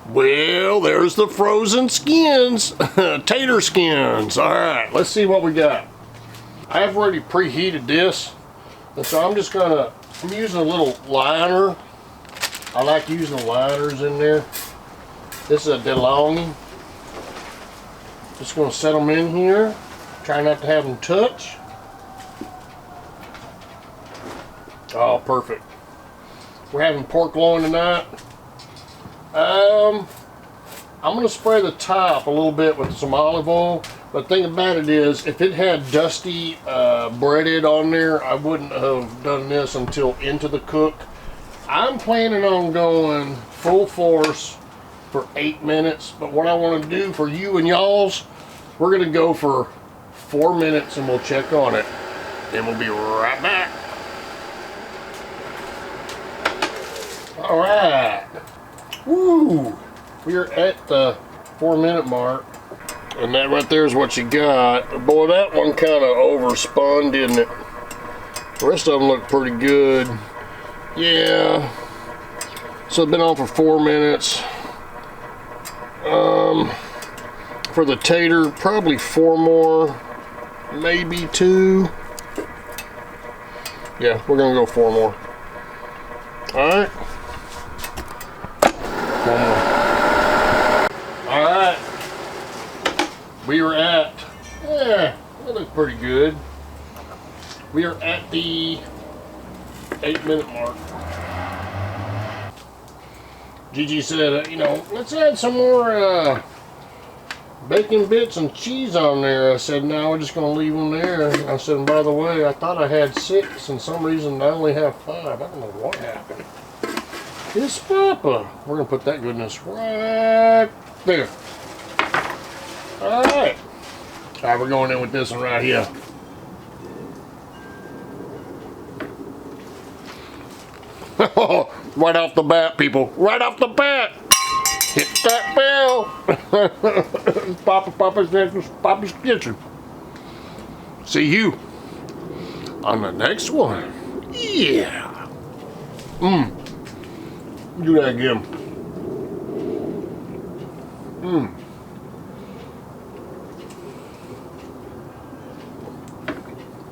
Well, there's the frozen skins, tater skins. All right, let's see what we got. I've already preheated this, and so I'm using a little liner. I like using the liners in there. This is a DeLonghi. Just gonna set them in here. Try not to have them touch. Oh, perfect. We're having pork loin tonight. I'm gonna spray the top a little bit with some olive oil. But the thing about it is, if it had dusty breaded on there, I wouldn't have done this until into the cook. I'm planning on going full force for 8 minutes, but what I want to do for you and y'all's, we're gonna go for 4 minutes and we'll check on it. And we'll be right back. All right. Woo! We're at the 4 minute mark. And that right there is what you got. Boy, that one kind of overspun, didn't it? The rest of them look pretty good. Yeah. So it's been on for 4 minutes. For the tater, probably 4 more, maybe 2. Yeah, we're gonna go 4 more. All right. 4 more. All right. We are at, that looks pretty good. We are at the 8 minute mark. Gigi said, let's add some more bacon bits and cheese on there. I said, no, we're just going to leave them there. I said, and by the way, I thought I had 6, and some reason I only have 5. I don't know what happened. It's Papa. We're going to put that goodness right there. All right. All right, we're going in with this one right here. Right off the bat, people. Right off the bat. Hit that bell. Papa's Kitchen. See you on the next one. Yeah. Do that again.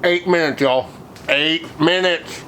8 minutes, y'all. 8 minutes.